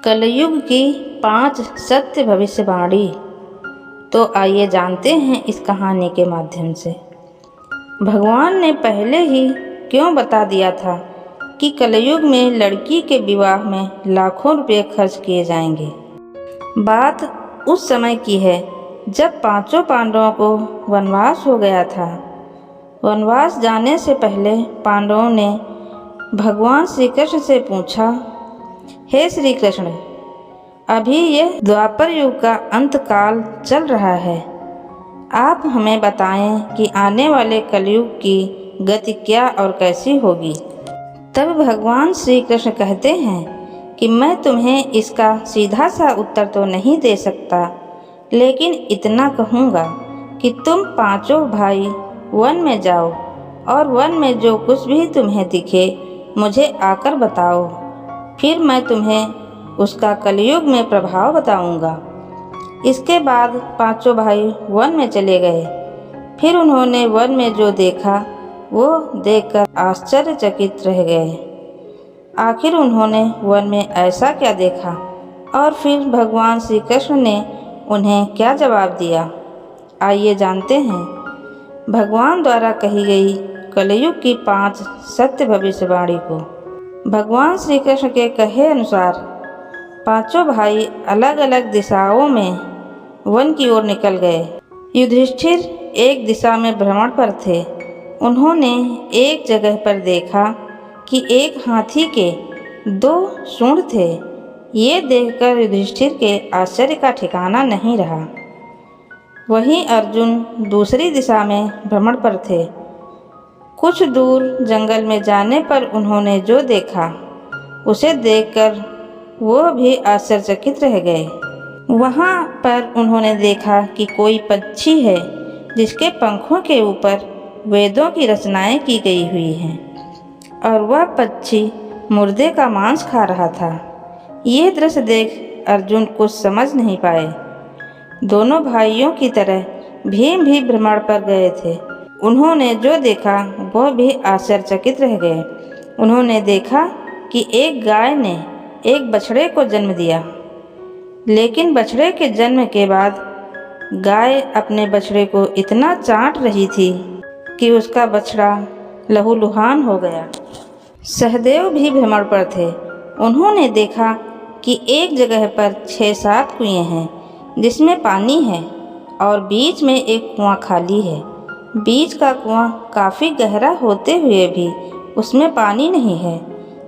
कलयुग की 5 सत्य भविष्यवाणी। तो आइए जानते हैं इस कहानी के माध्यम से। भगवान ने पहले ही क्यों बता दिया था कि कलयुग में लड़की के विवाह में लाखों रुपए खर्च किए जाएंगे। बात उस समय की है जब पांचों पांडवों को वनवास हो गया था। वनवास जाने से पहले पांडवों ने भगवान श्री कृष्ण से पूछा, हे श्री कृष्ण, अभी यह द्वापर युग का अंत काल चल रहा है। आप हमें बताएं कि आने वाले कलयुग की गति क्या और कैसी होगी। तब भगवान श्री कृष्ण कहते हैं कि मैं तुम्हें इसका सीधा सा उत्तर तो नहीं दे सकता, लेकिन इतना कहूँगा कि तुम पांचों भाई वन में जाओ और वन में जो कुछ भी तुम्हें दिखे मुझे आकर बताओ। फिर मैं तुम्हें उसका कलयुग में प्रभाव बताऊंगा। इसके बाद पांचों भाई वन में चले गए। फिर उन्होंने वन में जो देखा वो देखकर आश्चर्यचकित रह गए। आखिर उन्होंने वन में ऐसा क्या देखा और फिर भगवान श्री कृष्ण ने उन्हें क्या जवाब दिया, आइए जानते हैं। भगवान द्वारा कही गई कलयुग की 5 सत्य भविष्यवाणी को। भगवान श्री कृष्ण के कहे अनुसार पांचों भाई अलग अलग दिशाओं में वन की ओर निकल गए। युधिष्ठिर एक दिशा में भ्रमण पर थे। उन्होंने एक जगह पर देखा कि एक हाथी के 2 सूंड थे। ये देखकर युधिष्ठिर के आश्चर्य का ठिकाना नहीं रहा। वहीं अर्जुन दूसरी दिशा में भ्रमण पर थे। कुछ दूर जंगल में जाने पर उन्होंने जो देखा उसे देखकर वो भी आश्चर्यचकित रह गए। वहाँ पर उन्होंने देखा कि कोई पक्षी है जिसके पंखों के ऊपर वेदों की रचनाएं की गई हुई हैं और वह पक्षी मुर्दे का मांस खा रहा था। ये दृश्य देख अर्जुन कुछ समझ नहीं पाए। दोनों भाइयों की तरह भीम भी भ्रमण पर गए थे। उन्होंने जो देखा वह भी आश्चर्यचकित रह गए। उन्होंने देखा कि एक गाय ने एक बछड़े को जन्म दिया, लेकिन बछड़े के जन्म के बाद गाय अपने बछड़े को इतना चाट रही थी कि उसका बछड़ा लहूलुहान हो गया। सहदेव भी भ्रमण पर थे। उन्होंने देखा कि एक जगह पर 6-7 कुएं हैं जिसमें पानी है और बीच में एक कुआं खाली है। बीच का कुआं काफ़ी गहरा होते हुए भी उसमें पानी नहीं है।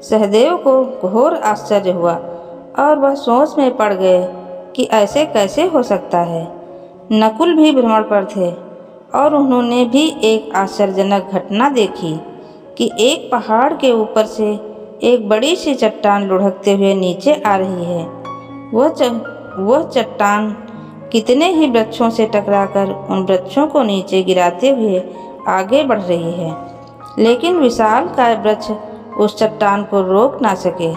सहदेव को घोर आश्चर्य हुआ और वह सोच में पड़ गए कि ऐसे कैसे हो सकता है। नकुल भी भ्रमण पर थे और उन्होंने भी एक आश्चर्यजनक घटना देखी कि एक पहाड़ के ऊपर से एक बड़ी सी चट्टान लुढ़कते हुए नीचे आ रही है। वह चट्टान कितने ही वृक्षों से टकराकर उन वृक्षों को नीचे गिराते हुए आगे बढ़ रही है, लेकिन विशालकाय वृक्ष उस चट्टान को रोक ना सके।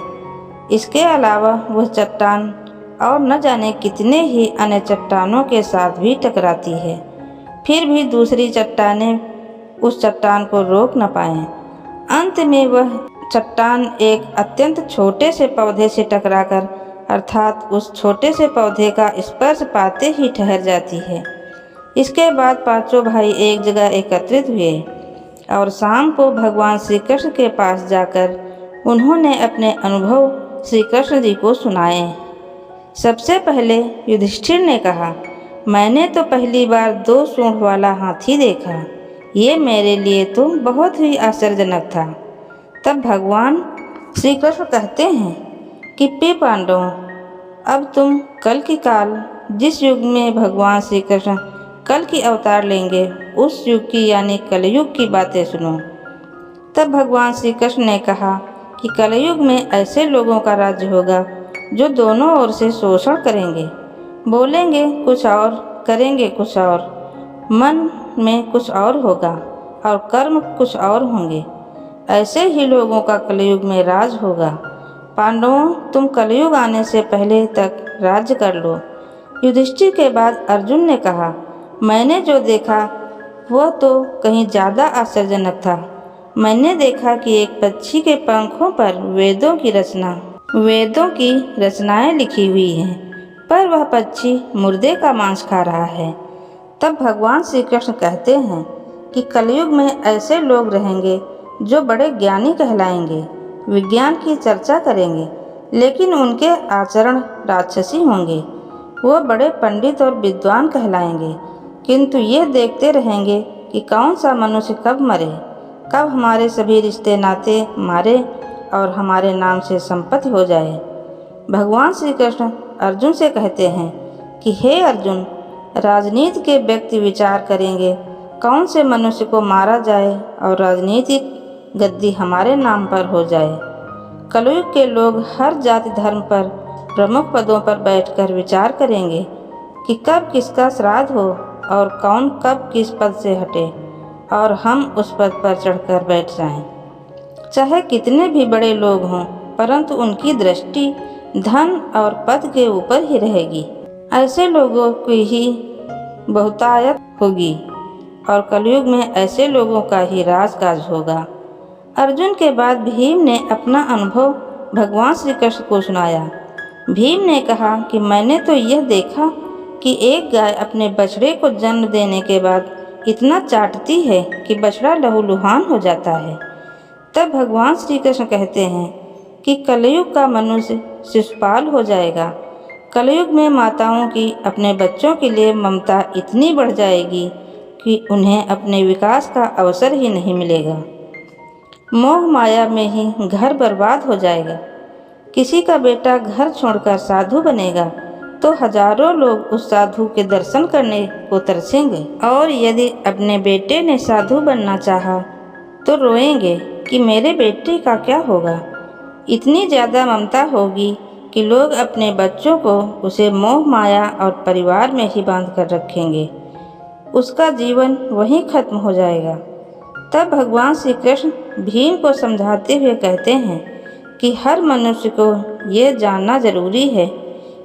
इसके अलावा वह चट्टान और न जाने कितने ही अन्य चट्टानों के साथ भी टकराती है, फिर भी दूसरी चट्टानें उस चट्टान को रोक न पाएं। अंत में वह चट्टान एक अत्यंत छोटे से पौधे से टकराकर अर्थात उस छोटे से पौधे का स्पर्श पाते ही ठहर जाती है। इसके बाद पांचों भाई एक जगह एकत्रित हुए और शाम को भगवान श्री कृष्ण के पास जाकर उन्होंने अपने अनुभव श्री कृष्ण जी को सुनाए। सबसे पहले युधिष्ठिर ने कहा, मैंने तो पहली बार 2 सूंड वाला हाथी देखा। ये मेरे लिए तो बहुत ही आश्चर्यजनक था। तब भगवान श्री कृष्ण कहते हैं कि प्रिय पांडवों, अब तुम कल की काल जिस युग में भगवान श्री कृष्ण कल की अवतार लेंगे उस युग की यानी कलयुग की बातें सुनो। तब भगवान श्री कृष्ण ने कहा कि कलयुग में ऐसे लोगों का राज्य होगा जो दोनों ओर से शोषण करेंगे, बोलेंगे कुछ और करेंगे कुछ और, मन में कुछ और होगा और कर्म कुछ और होंगे। ऐसे ही लोगों का कलयुग में राज होगा। पांडवों, तुम कलयुग आने से पहले तक राज्य कर लो। युधिष्ठिर के बाद अर्जुन ने कहा, मैंने जो देखा वह तो कहीं ज़्यादा आश्चर्यजनक था। मैंने देखा कि एक पक्षी के पंखों पर वेदों की रचना वेदों की रचनाएं लिखी हुई हैं, पर वह पक्षी मुर्दे का मांस खा रहा है। तब भगवान श्री कृष्ण कहते हैं कि कलयुग में ऐसे लोग रहेंगे जो बड़े ज्ञानी कहलाएंगे, विज्ञान की चर्चा करेंगे, लेकिन उनके आचरण राक्षसी होंगे। वो बड़े पंडित और विद्वान कहलाएंगे, किंतु ये देखते रहेंगे कि कौन सा मनुष्य कब मरे, कब हमारे सभी रिश्ते नाते मारे और हमारे नाम से संपत्ति हो जाए। भगवान श्री कृष्ण अर्जुन से कहते हैं कि हे अर्जुन, राजनीति के व्यक्ति विचार करेंगे कौन से मनुष्य को मारा जाए और राजनीतिक गद्दी हमारे नाम पर हो जाए। कलयुग के लोग हर जाति धर्म पर प्रमुख पदों पर बैठकर विचार करेंगे कि कब किसका श्राद्ध हो और कौन कब किस पद से हटे और हम उस पद पर चढ़कर बैठ जाएं। चाहे कितने भी बड़े लोग हों, परंतु उनकी दृष्टि धन और पद के ऊपर ही रहेगी। ऐसे लोगों की ही बहुतायत होगी और कलयुग में ऐसे लोगों का ही राजकाज होगा। अर्जुन के बाद भीम ने अपना अनुभव भगवान श्री कृष्ण को सुनाया। भीम ने कहा कि मैंने तो यह देखा कि एक गाय अपने बछड़े को जन्म देने के बाद इतना चाटती है कि बछड़ा लहूलुहान हो जाता है। तब भगवान श्री कृष्ण कहते हैं कि कलयुग का मनुष्य शिशुपाल हो जाएगा। कलयुग में माताओं की अपने बच्चों के लिए ममता इतनी बढ़ जाएगी कि उन्हें अपने विकास का अवसर ही नहीं मिलेगा। मोह माया में ही घर बर्बाद हो जाएगा। किसी का बेटा घर छोड़कर साधु बनेगा तो हजारों लोग उस साधु के दर्शन करने को तरसेंगे, और यदि अपने बेटे ने साधु बनना चाहा तो रोएंगे कि मेरे बेटे का क्या होगा। इतनी ज़्यादा ममता होगी कि लोग अपने बच्चों को उसे मोह माया और परिवार में ही बांध कर रखेंगे। उसका जीवन वहीं खत्म हो जाएगा। तब भगवान श्री कृष्ण भीम को समझाते हुए कहते हैं कि हर मनुष्य को ये जानना जरूरी है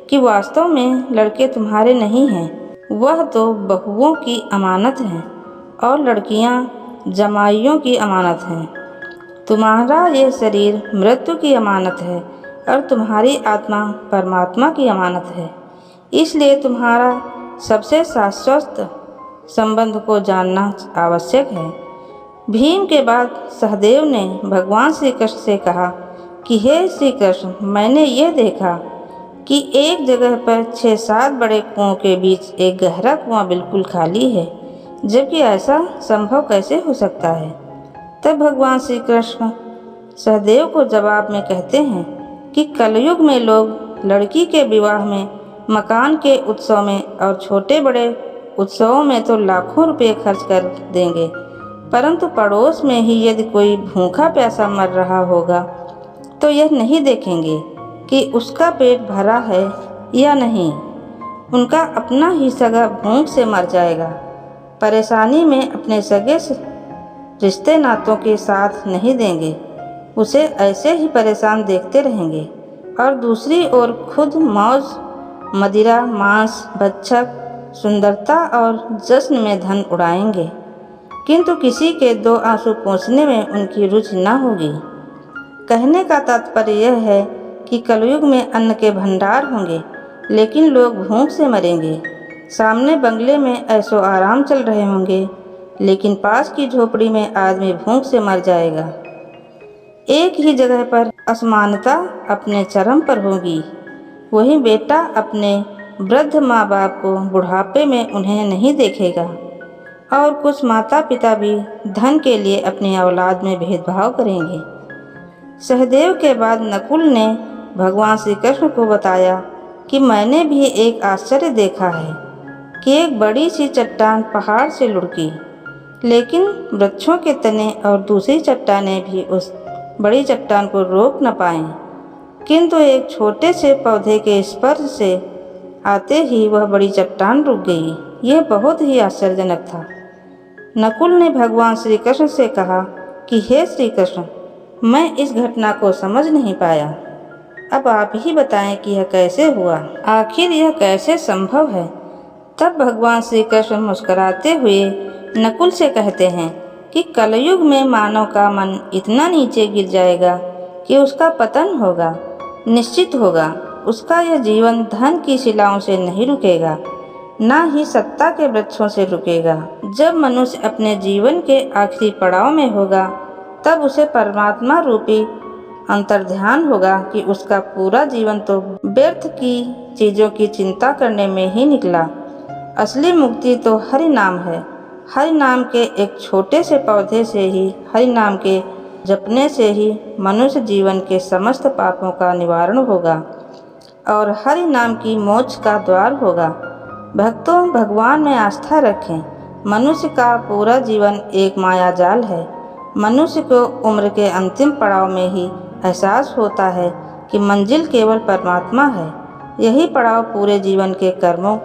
कि वास्तव में लड़के तुम्हारे नहीं हैं, वह तो बहुओं की अमानत हैं और लड़कियां जमाइयों की अमानत हैं। तुम्हारा ये शरीर मृत्यु की अमानत है और तुम्हारी आत्मा परमात्मा की अमानत है। इसलिए तुम्हारा सबसे शाश्वत संबंध को जानना आवश्यक है। भीम के बाद सहदेव ने भगवान श्री कृष्ण से कहा कि हे श्री कृष्ण, मैंने ये देखा कि एक जगह पर 6-7 बड़े कुओं के बीच एक गहरा कुआं बिल्कुल खाली है, जबकि ऐसा संभव कैसे हो सकता है। तब भगवान श्री कृष्ण सहदेव को जवाब में कहते हैं कि कलयुग में लोग लड़की के विवाह में, मकान के उत्सव में और छोटे बड़े उत्सवों में तो लाखों रुपए खर्च कर देंगे, परंतु पड़ोस में ही यदि कोई भूखा प्यासा मर रहा होगा तो यह नहीं देखेंगे कि उसका पेट भरा है या नहीं। उनका अपना ही सगा भूख से मर जाएगा। परेशानी में अपने सगे रिश्ते नातों के साथ नहीं देंगे, उसे ऐसे ही परेशान देखते रहेंगे और दूसरी ओर खुद मौज मदिरा, मांस, बच्छक, सुंदरता और जश्न में धन उड़ाएंगे, किंतु किसी के 2 आंसू पोंछने में उनकी रुचि न होगी। कहने का तात्पर्य यह है कि कलयुग में अन्न के भंडार होंगे, लेकिन लोग भूख से मरेंगे। सामने बंगले में ऐशो आराम चल रहे होंगे, लेकिन पास की झोपड़ी में आदमी भूख से मर जाएगा। एक ही जगह पर असमानता अपने चरम पर होगी। वही बेटा अपने वृद्ध माँ बाप को बुढ़ापे में उन्हें नहीं देखेगा, और कुछ माता पिता भी धन के लिए अपनी औलाद में भेदभाव करेंगे। सहदेव के बाद नकुल ने भगवान श्री कृष्ण को बताया कि मैंने भी एक आश्चर्य देखा है कि एक बड़ी सी चट्टान पहाड़ से लुढ़की, लेकिन वृक्षों के तने और दूसरी चट्टानें भी उस बड़ी चट्टान को रोक न पाएं, किंतु एक छोटे से पौधे के स्पर्श से आते ही वह बड़ी चट्टान रुक गई। यह बहुत ही आश्चर्यजनक था। नकुल ने भगवान श्री कृष्ण से कहा कि हे श्री कृष्ण, मैं इस घटना को समझ नहीं पाया। अब आप ही बताएं कि यह कैसे हुआ, आखिर यह कैसे संभव है। तब भगवान श्री कृष्ण मुस्कुराते हुए नकुल से कहते हैं कि कलयुग में मानव का मन इतना नीचे गिर जाएगा कि उसका पतन होगा। निश्चित होगा। उसका यह जीवन धन की शिलाओं से नहीं रुकेगा, ना ही सत्ता के वृक्षों से रुकेगा। जब मनुष्य अपने जीवन के आखिरी पड़ाव में होगा, तब उसे परमात्मा रूपी अंतर्ध्यान होगा कि उसका पूरा जीवन तो व्यर्थ की चीज़ों की चिंता करने में ही निकला। असली मुक्ति तो हरि नाम है। हरि नाम के एक छोटे से पौधे से ही, हरि नाम के जपने से ही मनुष्य जीवन के समस्त पापों का निवारण होगा और हरि नाम की मोक्ष का द्वार होगा। भक्तों, भगवान में आस्था रखें। मनुष्य का पूरा जीवन एक माया जाल है। मनुष्य को उम्र के अंतिम पड़ाव में ही एहसास होता है कि मंजिल केवल परमात्मा है। यही पड़ाव पूरे जीवन के कर्मों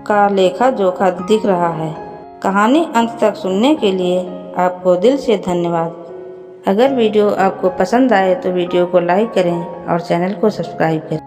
का लेखा जोखा दिख रहा है। कहानी अंत तक सुनने के लिए आपको दिल से धन्यवाद। अगर वीडियो आपको पसंद आए तो वीडियो को लाइक करें और चैनल को सब्सक्राइब करें।